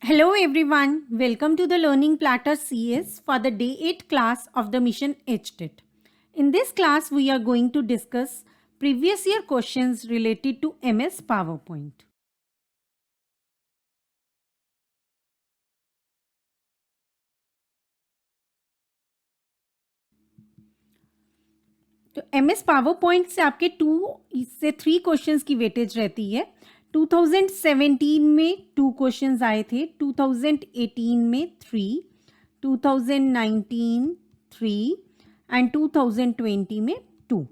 Hello everyone, welcome to the Learning Platter CS for the day 8 class of the Mission HTET. In this class, we are going to discuss previous year questions related to MS PowerPoint. तो MS PowerPoint से आपके 2 से 3 questions की weightage रहती है। 2017 में 2 questions आए थे, 2018 में 3, 2019 3 एंड 2020 में 2।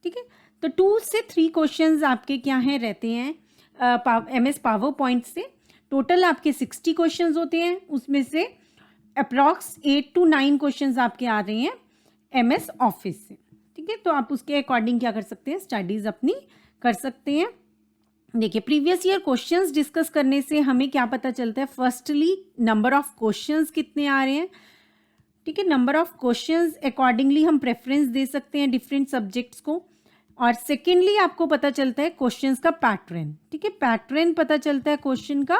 ठीक है, तो 2 से 3 क्वेश्चंस आपके क्या हैं रहते हैं MS PowerPoint से। टोटल आपके 60 क्वेश्चंस होते हैं, उसमें से अप्रॉक्स 8 to 9 क्वेश्चंस आपके आ रहे हैं MS ऑफिस से। ठीक है, तो आप उसके अकॉर्डिंग क्या कर सकते हैं, स्टडीज अपनी कर सकते हैं। देखिए, प्रीवियस ईयर क्वेश्चंस डिस्कस करने से हमें क्या पता चलता है, फर्स्टली नंबर ऑफ क्वेश्चंस कितने आ रहे हैं। ठीक है, नंबर ऑफ क्वेश्चंस अकॉर्डिंगली हम प्रेफरेंस दे सकते हैं डिफरेंट सब्जेक्ट्स को। और सेकेंडली आपको पता चलता है क्वेश्चंस का पैटर्न। ठीक है, पैटर्न पता चलता है क्वेश्चन का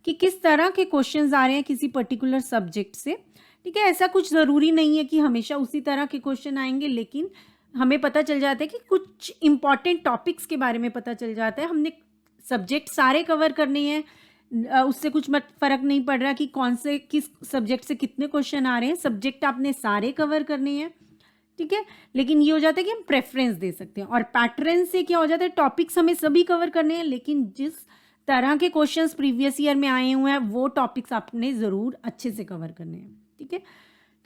कि किस तरह के क्वेश्चंस आ रहे हैं किसी पर्टिकुलर सब्जेक्ट से। ठीक है, ऐसा कुछ ज़रूरी नहीं है कि हमेशा उसी तरह के क्वेश्चन आएंगे, लेकिन हमें पता चल जाता है कि कुछ इंपॉर्टेंट टॉपिक्स के बारे में पता चल जाता है। हमने सब्जेक्ट सारे कवर करने हैं, उससे कुछ मत फ़र्क नहीं पड़ रहा कि कौन से किस सब्जेक्ट से कितने क्वेश्चन आ रहे हैं, सब्जेक्ट आपने सारे कवर करने हैं। ठीक है, लेकिन ये हो जाता है कि हम प्रेफरेंस दे सकते हैं। और पैटर्न से क्या हो जाता है, टॉपिक्स हमें सभी कवर करने हैं, लेकिन जिस तरह के क्वेश्चंस प्रीवियस ईयर में आए हुए हैं वो टॉपिक्स आपने ज़रूर अच्छे से कवर करने हैं। ठीक है,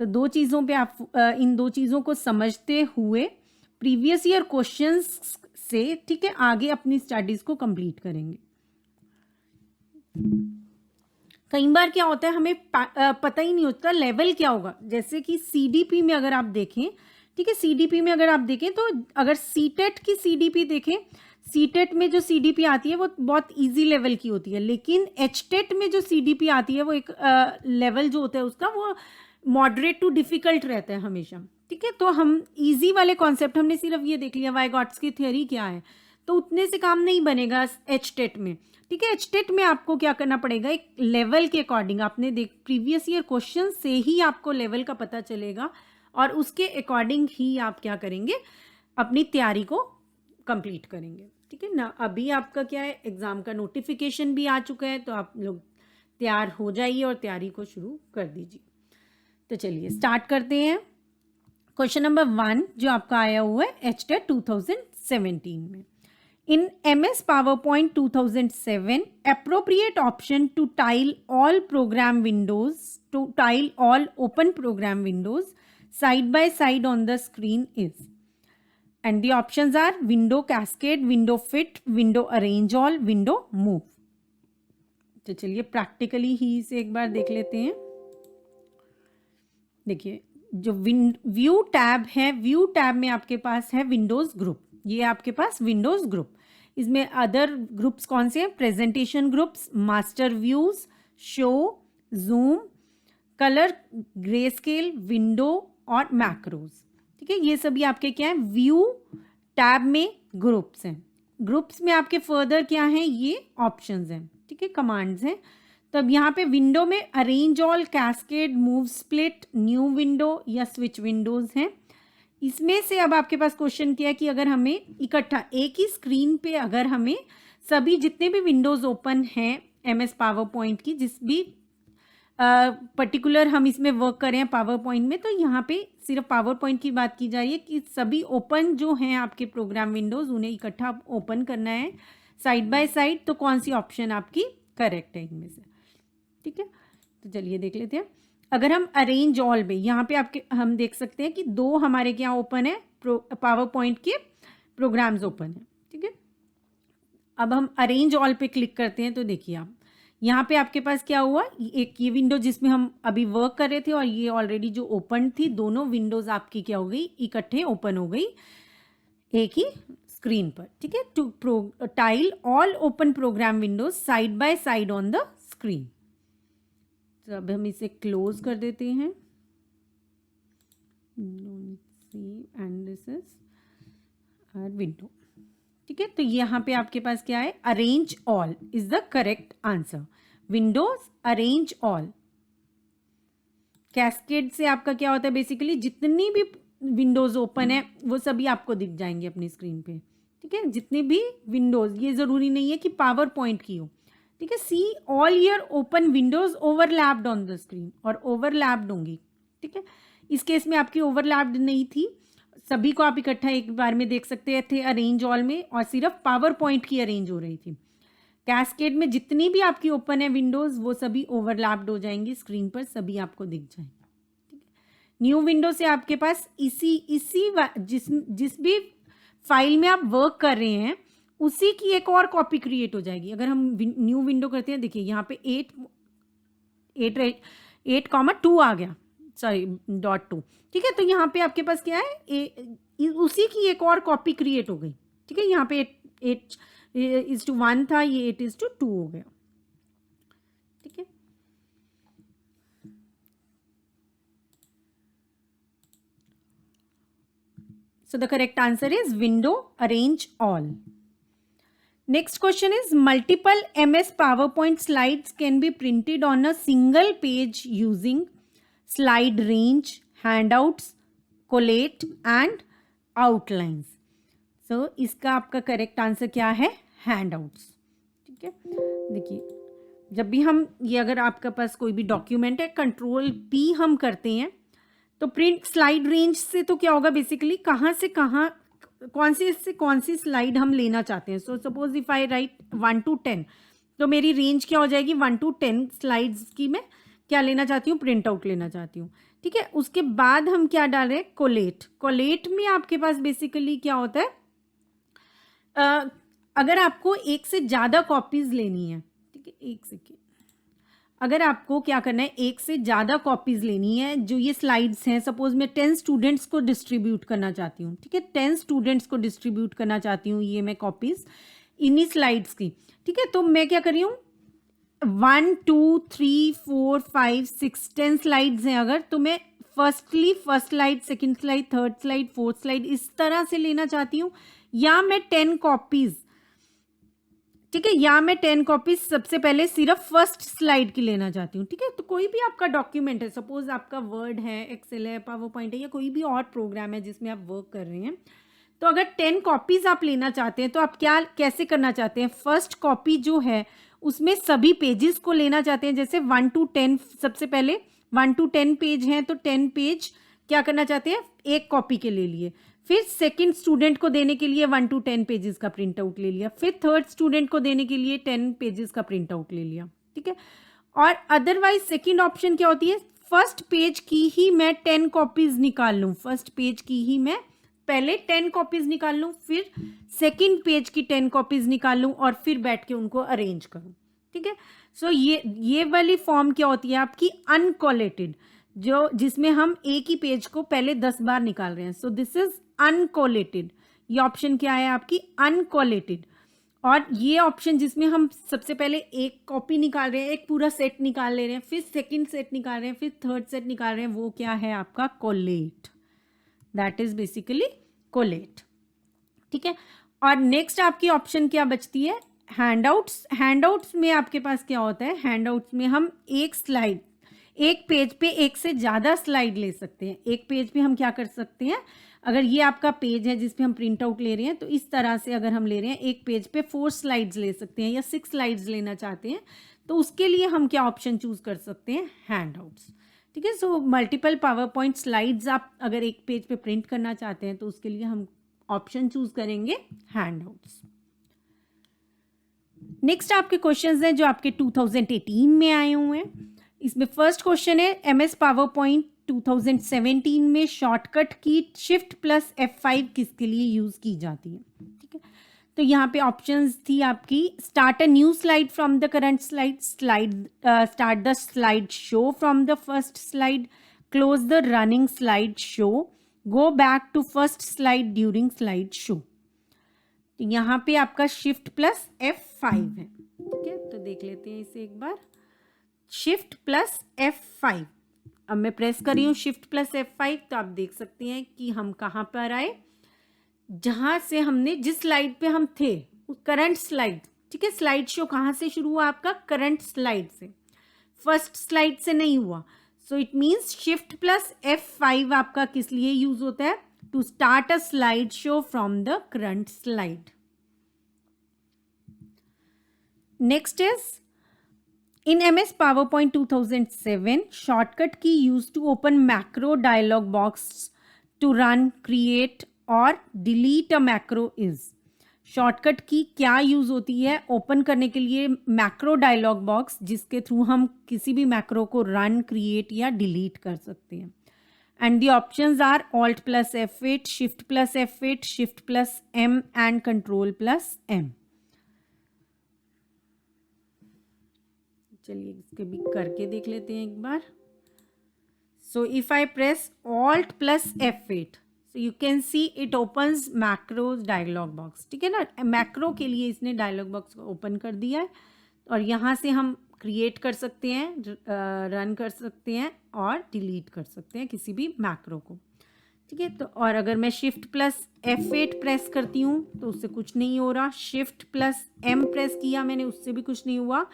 तो दो चीज़ों पे आप इन दो चीज़ों को समझते हुए प्रीवियस ईयर क्वेश्चंस से, ठीक है, आगे अपनी स्टडीज़ को कंप्लीट करेंगे। कई बार क्या होता है, हमें पता ही नहीं होता लेवल क्या होगा। जैसे कि सीडीपी में अगर आप देखें, ठीक है, सीडीपी में अगर आप देखें तो अगर सीटेट की सीडीपी देखें, सीटेट में जो सीडीपी आती है वो बहुत इजी लेवल की होती है, लेकिन एचटेट में जो सीडीपी आती है वो एक लेवल जो होता है उसका वो मॉडरेट टू डिफिकल्ट रहता है हमेशा। ठीक है, तो हम इजी वाले कॉन्सेप्ट, हमने सिर्फ ये देख लिया वाइगॉट्स की थ्योरी क्या है, तो उतने से काम नहीं बनेगा एचटेट में। ठीक है, एचटेट में आपको क्या करना पड़ेगा, एक लेवल के अकॉर्डिंग आपने प्रीवियस ईयर क्वेश्चन से ही आपको लेवल का पता चलेगा और उसके अकॉर्डिंग ही आप क्या करेंगे, अपनी तैयारी को कंप्लीट करेंगे। ठीक है ना, अभी आपका क्या है, एग्जाम का नोटिफिकेशन भी आ चुका है, तो आप लोग तैयार हो जाइए और तैयारी को शुरू कर दीजिए। तो चलिए स्टार्ट करते हैं। क्वेश्चन नंबर 1 जो आपका आया हुआ है एचटेट 2017 में। In MS PowerPoint 2007, appropriate option to tile all program windows, to tile all open program windows side by side on the screen is. And the options are window cascade, window fit, window arrange all, window move. तो चलिए practically ही इसे एक बार देख लेते हैं। देखिए, जो view tab है, व्यू टैब में आपके पास है विंडोज ग्रुप। ये आपके पास विंडोज ग्रुप, इसमें अदर ग्रुप्स कौन से हैं, presentation groups, master views, show, zoom, colour, grey scale, window और मैक्रोज। ठीक है, ये सभी आपके क्या है, व्यू टैब में ग्रुप्स हैं। ग्रुप्स में आपके फर्दर क्या हैं, ये ऑप्शंस हैं। ठीक है, कमांड्स हैं। तो अब यहाँ पे विंडो में arrange all, cascade, move, split, new window या स्विच विंडोज हैं। इसमें से अब आपके पास क्वेश्चन किया कि अगर हमें इकट्ठा एक ही स्क्रीन पे, अगर हमें सभी जितने भी विंडोज ओपन हैं MS पावर पॉइंट की, जिस भी पर्टिकुलर हम इसमें वर्क करें पावर पॉइंट में, तो यहाँ पे सिर्फ पावर पॉइंट की बात की जा रही है कि सभी ओपन जो हैं आपके प्रोग्राम विंडोज, उन्हें इकट्ठा ओपन करना है साइड बाय साइड। तो कौन सी ऑप्शन आपकी करेक्ट है इनमें से। ठीक है, तो चलिए देख लेते हैं। अगर हम अरेंज ऑल में, यहाँ पे आपके हम देख सकते हैं कि 2 हमारे क्या ओपन है, पावर पॉइंट के प्रोग्राम्स ओपन है। ठीक है, अब हम अरेंज ऑल पे क्लिक करते हैं तो देखिए आप यहाँ पे आपके पास क्या हुआ, एक ये विंडो जिसमें हम अभी वर्क कर रहे थे और ये ऑलरेडी जो ओपन थी, दोनों विंडोज आपकी क्या हो गई, इकट्ठे ओपन हो गई एक ही स्क्रीन पर। ठीक है, to tile all open program windows side by side on the screen. तो अब हम इसे क्लोज कर देते हैं। And this is our window. ठीक है, तो यहाँ पे आपके पास क्या है, arrange all is the correct answer. Windows arrange all. Cascade से आपका क्या होता है, बेसिकली जितनी भी विंडोज ओपन है वो सभी आपको दिख जाएंगे अपनी स्क्रीन पे, ठीक है, जितने भी विंडोज, ये जरूरी नहीं है कि पावर पॉइंट की हो, ठीक है। See all your open windows overlapped on the screen, और ओवरलैप्ड होंगी, ठीक है। इस केस में आपकी ओवरलैप्ड नहीं थी, सभी को आप इकट्ठा एक बार में देख सकते थे अरेंज ऑल में, और सिर्फ पावर पॉइंट की अरेंज हो रही थी। कैस्केड में जितनी भी आपकी ओपन है विंडोज वो सभी ओवरलैप्ड हो जाएंगी स्क्रीन पर, सभी आपको दिख जाएंगे, ठीक है। न्यू विंडो से आपके पास जिस भी फाइल में आप वर्क कर रहे हैं उसी की एक और कॉपी क्रिएट हो जाएगी। अगर हम न्यू विंडो करते हैं, देखिए यहाँ पे 8,2 आ गया, सॉरी .2, ठीक है। तो यहाँ पे आपके पास क्या है, उसी की एक और कॉपी क्रिएट हो गई, ठीक है। यहाँ पे 8:1 था, ये 8:2 हो गया, ठीक है। So the correct answer is window arrange all. Next question is multiple MS PowerPoint slides can be printed on a single page using slide range, handouts, collate and outlines. So इसका आपका करेक्ट आंसर क्या है, handouts, ठीक है। देखिए जब भी हम ये, अगर आपके पास कोई भी डॉक्यूमेंट है, Ctrl+P हम करते हैं तो प्रिंट स्लाइड रेंज से तो क्या होगा, बेसिकली कहाँ से कहाँ, कौन सी स्लाइड हम लेना चाहते हैं। So suppose if I right 1 to 10, तो मेरी रेंज क्या हो जाएगी, 1 to 10 स्लाइड्स की मैं क्या लेना चाहती हूँ, प्रिंट आउट लेना चाहती हूँ, ठीक है। उसके बाद हम क्या डाल रहे हैं, कोलेट में आपके पास बेसिकली क्या होता है, अगर आपको एक से ज़्यादा कॉपीज लेनी है, ठीक है, एक सेकेंड, अगर आपको क्या करना है, एक से ज़्यादा कॉपीज लेनी है, जो ये स्लाइड्स हैं, सपोज मैं 10 स्टूडेंट्स को डिस्ट्रीब्यूट करना चाहती हूँ, ठीक है, 10 स्टूडेंट्स को डिस्ट्रीब्यूट करना चाहती हूँ ये मैं कॉपीज इन्हीं स्लाइड्स की, ठीक है। तो मैं क्या कर रही हूँ, 1 2 3 4 5 6 10 स्लाइड्स हैं अगर, तो मैं first slide, second slide, third slide, fourth slide इस तरह से लेना चाहती हूँ, या मैं 10 कॉपीज, ठीक है, या मैं 10 कॉपीज सबसे पहले सिर्फ फर्स्ट स्लाइड की लेना चाहती हूँ, ठीक है। तो कोई भी आपका डॉक्यूमेंट है, सपोज आपका वर्ड है, एक्सेल है, पावर पॉइंट है, या कोई भी और प्रोग्राम है जिसमें आप वर्क कर रहे हैं, तो अगर 10 कॉपीज आप लेना चाहते हैं तो आप क्या कैसे करना चाहते हैं, फर्स्ट कॉपी जो है उसमें सभी पेजेस को लेना चाहते हैं, जैसे 1 to 10, सबसे पहले 1 to 10 पेज हैं तो 10 पेज क्या करना चाहते हैं, एक कॉपी के ले लिए, फिर सेकंड स्टूडेंट को देने के लिए 1 to 10 पेजेस का प्रिंट आउट ले लिया, फिर थर्ड स्टूडेंट को देने के लिए 10 पेजेस का प्रिंट आउट ले लिया, ठीक है। और अदरवाइज सेकंड ऑप्शन क्या होती है, फर्स्ट पेज की ही मैं 10 कॉपीज निकाल लूँ, फर्स्ट पेज की ही मैं पहले 10 कॉपीज निकाल लूँ, फिर सेकंड पेज की 10 कॉपीज निकाल लूँ, और फिर बैठ के उनको अरेंज करूँ, ठीक है। सो ये वाली फॉर्म क्या होती है आपकी, अनकोलेटेड, जो जिसमें हम एक ही पेज को पहले 10 बार निकाल रहे हैं। सो दिस इज अनकोलेटेड, ये ऑप्शन क्या है आपकी, अनकोलेटेड। और ये ऑप्शन जिसमें हम सबसे पहले एक कॉपी निकाल रहे हैं, एक पूरा सेट निकाल ले रहे हैं, फिर सेकंड सेट निकाल रहे हैं, फिर थर्ड सेट निकाल रहे हैं, वो क्या है आपका, collate, that is basically collate, ठीक है। और नेक्स्ट आपकी ऑप्शन क्या बचती है, हैंडआउट्स में आपके पास क्या होता है, हैंडआउट्स में हम एक पेज पे एक से ज़्यादा स्लाइड ले सकते हैं। एक पेज पे हम क्या कर सकते हैं, अगर ये आपका पेज है जिस पे हम प्रिंट आउट ले रहे हैं, तो इस तरह से अगर हम ले रहे हैं, एक पेज पे 4 स्लाइड्स ले सकते हैं, या 6 स्लाइड्स लेना चाहते हैं, तो उसके लिए हम क्या ऑप्शन चूज कर सकते हैं, हैंडआउट्स, ठीक है। So multiple power point slides आप अगर एक पेज पे प्रिंट करना चाहते हैं तो उसके लिए हम ऑप्शन चूज करेंगे हैंडआउट्स। नेक्स्ट आपके क्वेश्चंस हैं जो आपके 2018 में आए हुए हैं। इसमें फर्स्ट क्वेश्चन है, MS पावर पॉइंट 2017 में शॉर्टकट की Shift+F5 किसके लिए यूज की जाती है, ठीक है। तो यहाँ पे ऑप्शंस थी आपकी, start a new slide from the current slide, start the slide show from the first slide, close the running slide show, go back to first slide during slide show. तो यहाँ पे आपका Shift+F5 है, ठीक है। तो देख लेते हैं इसे एक बार, Shift+F5, अब मैं प्रेस कर रही हूँ Shift+F5, तो आप देख सकते हैं कि हम कहाँ पर आए, जहाँ से हमने जिस स्लाइड पे हम थे, करंट स्लाइड, ठीक है, स्लाइड शो कहाँ से शुरू हुआ आपका? करंट स्लाइड से, फर्स्ट स्लाइड से नहीं हुआ। So it means shift plus F5 आपका किस लिए यूज होता है? To start a slide show from the current slide. Next is in MS PowerPoint 2007, shortcut key used to open macro dialog box to run, create or delete a macro is. Shortcut की क्या use होती है open करने के लिए macro dialogue box, जिसके through हम किसी भी मैक्रो को रन, क्रिएट या डिलीट कर सकते हैं। And the options are Alt plus F8, shift plus F8, shift plus M and control plus M। चलिए इसके भी करके देख लेते हैं एक बार। So if I press Alt plus F8, so you can see it opens macros dialog box. ठीक है ना, मैक्रो के लिए इसने डायलॉग बॉक्स को ओपन कर दिया है और यहाँ से हम क्रिएट कर सकते हैं, रन कर सकते हैं और डिलीट कर सकते हैं किसी भी मैक्रो को। ठीक है, तो और अगर मैं शिफ्ट प्लस F8 प्रेस करती हूँ तो उससे कुछ नहीं हो रहा, शिफ्ट प्लस M प्रेस किया मैंने, उससे भी कुछ नहीं हुआ,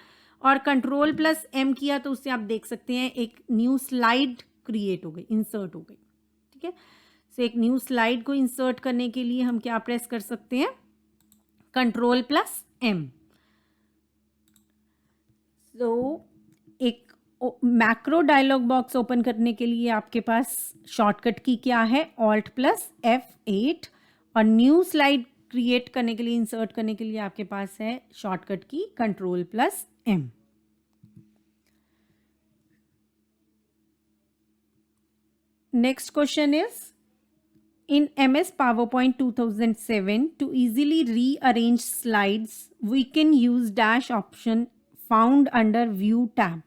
और कंट्रोल प्लस M किया तो उससे आप देख सकते हैं एक न्यू स्लाइड क्रिएट हो गई, इंसर्ट हो गई। ठीक है, सो एक न्यू स्लाइड को इंसर्ट करने के लिए हम क्या प्रेस कर सकते हैं? Control plus M। सो एक मैक्रो डायलॉग बॉक्स ओपन करने के लिए आपके पास शॉर्टकट की क्या है? Alt प्लस F8, और न्यू स्लाइड क्रिएट करने के लिए, इंसर्ट करने के लिए आपके पास है शॉर्टकट की control plus M। Next question is in MS PowerPoint 2007, to easily rearrange slides, we can use dash option found under View tab.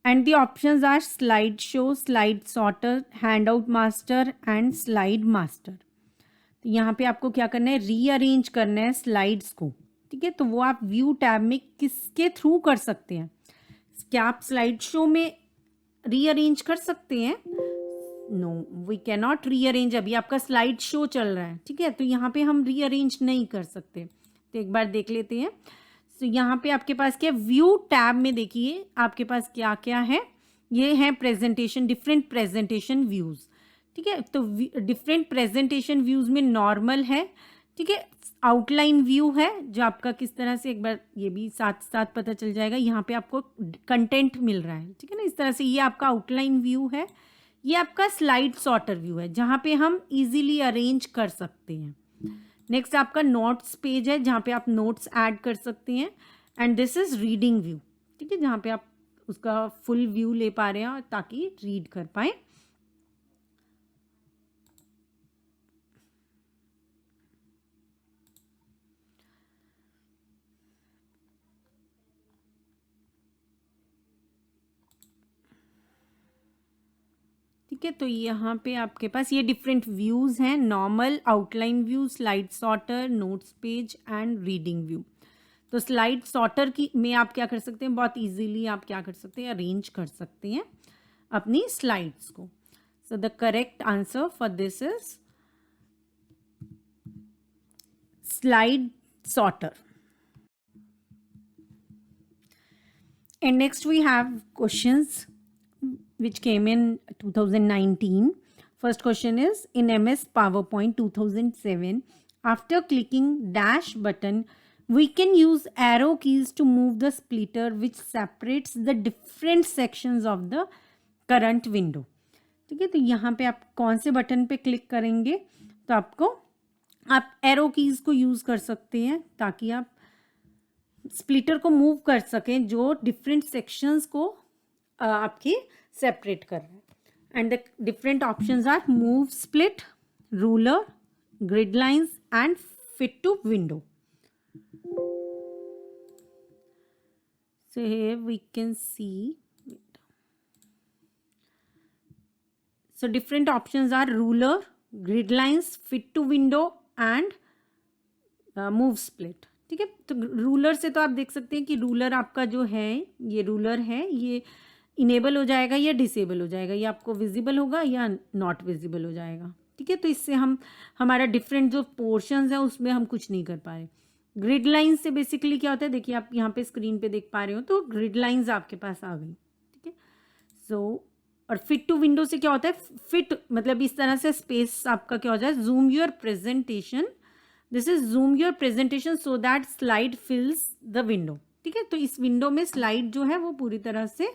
And the options are Slideshow, Slide Sorter, Handout Master and Slide Master. तो यहाँ पे आपको क्या करना है? Rearrange करना है slides को। ठीक है, तो वो आप व्यू टैब में किसके थ्रू कर सकते हैं? क्या आप स्लाइड शो में रीअरेंज कर सकते हैं? No, we can not rearrange, अभी आपका स्लाइड शो चल रहा है। ठीक है, तो यहाँ पे हम रीअरेंज नहीं कर सकते। तो एक बार देख लेते हैं। तो यहाँ पे आपके पास क्या, व्यू टैब में देखिए आपके पास क्या क्या है। ये है प्रेजेंटेशन, डिफरेंट प्रेजेंटेशन व्यूज। ठीक है, तो डिफरेंट प्रेजेंटेशन व्यूज में नॉर्मल है। ठीक है, आउटलाइन व्यू है जो आपका किस तरह से, एक बार ये भी साथ साथ पता चल जाएगा। यहाँ पे आपको कंटेंट मिल रहा है। ठीक है ना, इस तरह से ये आपका आउटलाइन व्यू है। ये आपका स्लाइड सॉर्टर व्यू है जहाँ पे हम इजीली अरेंज कर सकते हैं। नेक्स्ट आपका नोट्स पेज है जहाँ पे आप नोट्स ऐड कर सकते हैं। And this is reading view. ठीक है, जहाँ पे आप उसका फुल व्यू ले पा रहे हैं ताकि रीड कर पाए। ठीक है, तो यहाँ पे आपके पास ये डिफरेंट व्यूज हैं, normal, outline view, slide sorter, notes page and reading view. तो स्लाइड सॉर्टर की में आप क्या कर सकते हैं? बहुत इजीली आप क्या कर सकते हैं? अरेंज कर सकते हैं अपनी स्लाइड्स को। So the correct answer for this is slide sorter. And next we have questions which came in 2019. First question is, in MS PowerPoint 2007, after clicking dash button, we can use arrow keys to move the splitter which separates the different sections of the current window. ठीक है, तो यहाँ पे आप कौन से button पे click करेंगे तो आपको, आप एरो कीज को यूज कर सकते हैं ताकि आप स्प्लिटर को मूव कर सकें जो डिफरेंट सेक्शंस को आपके सेपरेट कर रहे हैं। And the different options are move split, ruler, grid lines and fit to window. So here we can see, so different options are ruler, grid lines, fit to window and move split. ठीक है, तो ruler से तो आप देख सकते हैं कि रूलर आपका जो है, ये रूलर है, ये इनेबल हो जाएगा या डिसेबल हो जाएगा, ये आपको विजिबल होगा या नॉट विजिबल हो जाएगा। ठीक है, तो इससे हम हमारा डिफरेंट जो पोर्शंस हैं उसमें हम कुछ नहीं कर पा रहे। ग्रिड लाइन से बेसिकली क्या होता है, देखिए आप यहाँ पे स्क्रीन पे देख पा रहे हो, तो ग्रिड लाइंस आपके पास आ गई, ठीक है। सो और फिट टू विंडो से क्या होता है, फिट मतलब इस तरह से स्पेस आपका क्या हो जाए, zoom your presentation, this is zoom your presentation so that slide फिल्स the window, ठीक है। तो इस विंडो में स्लाइड जो है वो पूरी तरह से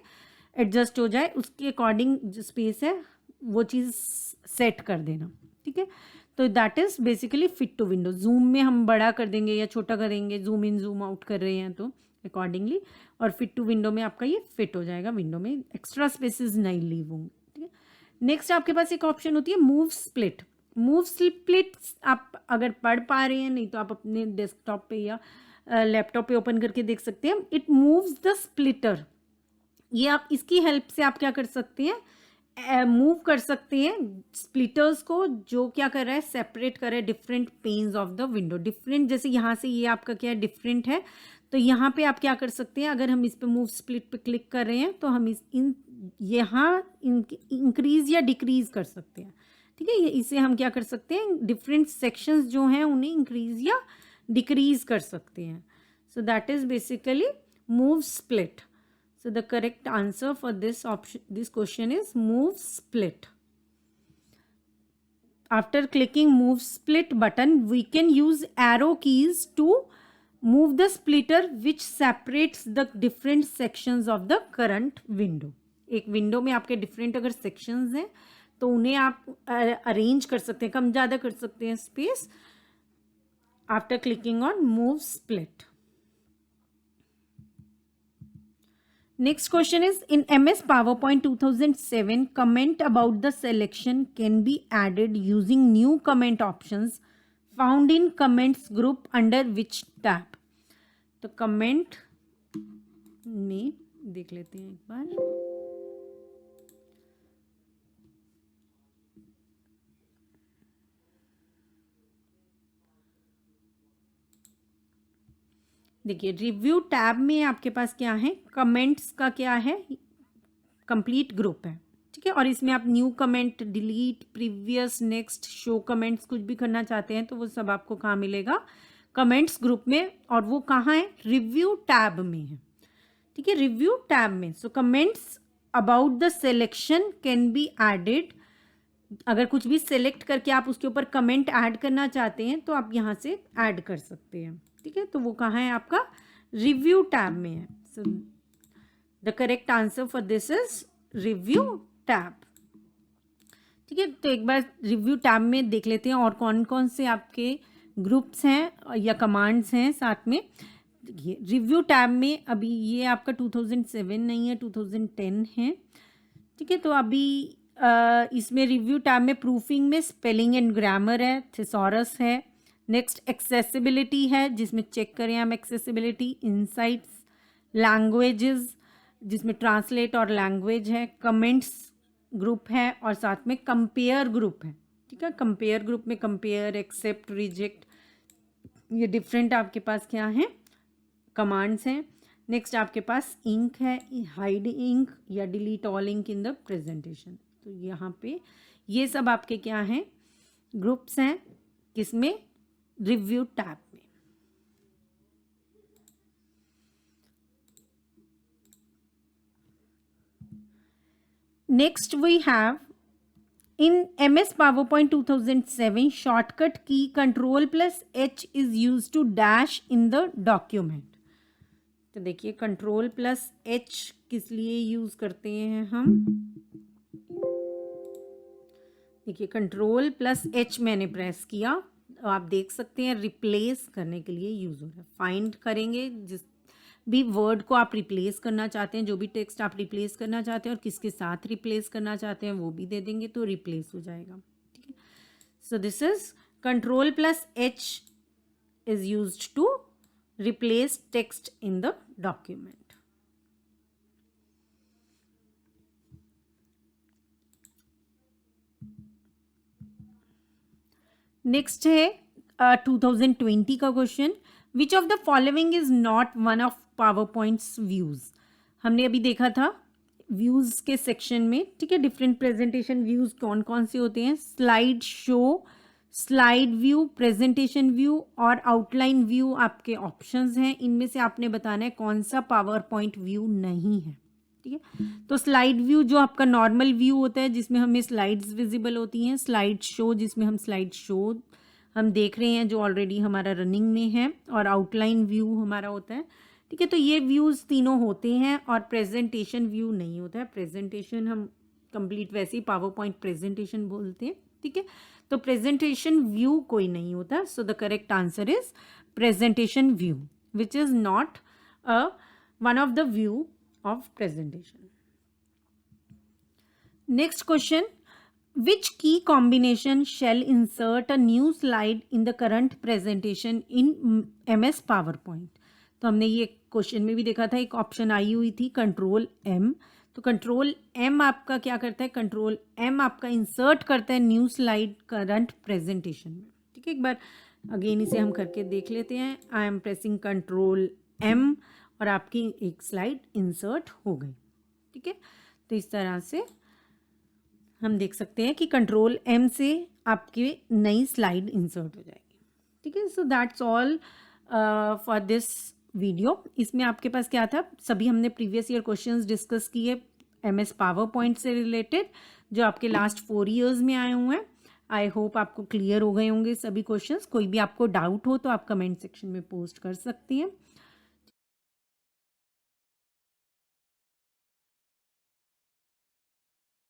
एडजस्ट हो जाए, उसके अकॉर्डिंग जो स्पेस है वो चीज़ सेट कर देना, ठीक है। तो that is basically fit to window. Zoom में हम बड़ा कर देंगे या छोटा करेंगे, जूम इन जूम आउट कर रहे हैं तो अकॉर्डिंगली, और फिट टू विंडो में आपका ये फिट हो जाएगा, विंडो में एक्स्ट्रा स्पेसेस नहीं लीव होंगे, ठीक है। नेक्स्ट आपके पास एक ऑप्शन होती है मूव स्प्लिट। मूव स्प्लिट आप अगर पढ़ पा रहे हैं, नहीं तो आप अपने डेस्कटॉप पे या लैपटॉप पे ओपन करके देख सकते हैं। इट मूव्स द स्प्लिटर, ये आप इसकी हेल्प से आप क्या कर सकते हैं, मूव कर सकते हैं स्प्लिटर्स को, जो क्या कर रहा है, सेपरेट कर रहा है different pains of the window, different, जैसे यहाँ से ये आपका क्या है, डिफरेंट है, तो यहाँ पे आप क्या कर सकते हैं, अगर हम इस पे मूव स्प्लिट पे क्लिक कर रहे हैं तो हम यहाँ इंक्रीज या डिक्रीज कर सकते हैं, ठीक है। इसे हम क्या कर सकते हैं, डिफरेंट सेक्शंस जो हैं उन्हें इंक्रीज या डिक्रीज कर सकते हैं। So that is basically move split. So the correct answer for this option, this question is move split. After clicking move split button, we can use arrow keys to move the splitter which separates the different sections of the current window. एक window में आपके different अगर sections हैं तो उन्हें आप arrange कर सकते हैं, कम ज़्यादा कर सकते हैं space after clicking on move split. Next question is, in MS PowerPoint 2007, comment about the selection can be added using new comment options found in comments group under which tab? तो comment में देख लेते हैं एक बार. देखिए review tab में आपके पास क्या है, कमेंट्स का क्या है, कंप्लीट ग्रुप है, ठीक है। और इसमें आप new comment, delete, previous, next, show comments कुछ भी करना चाहते हैं तो वो सब आपको कहाँ मिलेगा, कमेंट्स ग्रुप में. और वो कहाँ है, रिव्यू टैब में है, ठीक है, रिव्यू टैब में. So comments about the selection can be added. अगर कुछ भी सिलेक्ट करके आप उसके ऊपर कमेंट ऐड करना चाहते हैं तो आप यहाँ से ऐड कर सकते हैं, ठीक है. तो वो कहाँ है, आपका रिव्यू टैब में है. So the correct answer for this is review tab, ठीक है. तो एक बार रिव्यू टैब में देख लेते हैं और कौन कौन से आपके ग्रुप्स हैं या कमांड्स हैं साथ में. देखिए रिव्यू टैब में अभी ये आपका 2007 नहीं है, 2010 है, ठीक है. तो अभी इसमें रिव्यू टैब में प्रूफिंग में स्पेलिंग एंड ग्रामर है, थिसॉरस है. नेक्स्ट एक्सेसिबिलिटी है जिसमें चेक करें हम एक्सेसिबिलिटी, इनसाइट्स, लैंग्वेजेस जिसमें ट्रांसलेट और लैंग्वेज है, कमेंट्स ग्रुप है और साथ में कंपेयर ग्रुप है, ठीक है. कंपेयर ग्रुप में कंपेयर, एक्सेप्ट, रिजेक्ट, ये डिफरेंट आपके पास क्या हैं, कमांड्स हैं. नेक्स्ट आपके पास इंक है, हाइड इंक या delete all ink in the presentation. तो यहाँ पे ये सब आपके क्या हैं, ग्रुप्स हैं, किसमें, रिव्यू टैब में. Next we have in MS PowerPoint 2007 shortcut की Ctrl+H is use to dash in the document. तो देखिए Ctrl+H किस लिए यूज करते हैं हम, देखिए Ctrl+H मैंने प्रेस किया, तो आप देख सकते हैं रिप्लेस करने के लिए यूज़ हो रहा है. फाइंड करेंगे जिस भी वर्ड को आप रिप्लेस करना चाहते हैं, जो भी टेक्स्ट आप रिप्लेस करना चाहते हैं और किसके साथ रिप्लेस करना चाहते हैं वो भी दे देंगे तो रिप्लेस हो जाएगा, ठीक है. So this is Ctrl+H is used to replace text in the document. Next है 2020 का question, which of the following is not one of PowerPoint's views. हमने अभी देखा था व्यूज के सेक्शन में, ठीक है, डिफरेंट प्रेजेंटेशन व्यूज कौन कौन से होते हैं, slide show, slide view, presentation view और आउटलाइन व्यू आपके ऑप्शंस हैं। इनमें से आपने बताना है कौन सा पावर पॉइंट व्यू नहीं है। ठीक है, तो स्लाइड व्यू जो आपका नॉर्मल व्यू होता है जिसमें हमें स्लाइड्स विजिबल होती हैं, स्लाइड शो जिसमें हम स्लाइड शो हम देख रहे हैं जो ऑलरेडी हमारा रनिंग में है, और आउटलाइन व्यू हमारा होता है। ठीक है, तो ये व्यूज़ तीनों होते हैं और प्रेजेंटेशन व्यू नहीं होता है। प्रेजेंटेशन हम कंप्लीट वैसे ही पावर पॉइंट प्रेजेंटेशन बोलते हैं। ठीक है, तो प्रेजेंटेशन व्यू कोई नहीं होता। So the correct answer is presentation view which is not one of the view of presentation. Next question, which key combination shall insert a new slide in the current presentation in MS PowerPoint? तो हमने ये question में भी देखा था, एक option आई हुई थी कंट्रोल एम। तो कंट्रोल एम आपका क्या करता है, कंट्रोल एम आपका इंसर्ट करता है न्यू स्लाइड करंट प्रेजेंटेशन में। ठीक है, एक बार अगेन इसे हम करके देख लेते हैं। I am pressing control M और आपकी एक स्लाइड इंसर्ट हो गई। ठीक है, तो इस तरह से हम देख सकते हैं कि कंट्रोल एम से आपकी नई स्लाइड इंसर्ट हो जाएगी। ठीक है, so that's all for this video. इसमें आपके पास क्या था, सभी हमने प्रीवियस ईयर क्वेश्चंस डिस्कस किए एमएस पावर पॉइंट से रिलेटेड जो आपके लास्ट 4 ईयर्स में आए हुए हैं। आई होप आपको क्लियर हो गए होंगे सभी क्वेश्चंस। कोई भी आपको डाउट हो तो आप कमेंट सेक्शन में पोस्ट कर सकती हैं।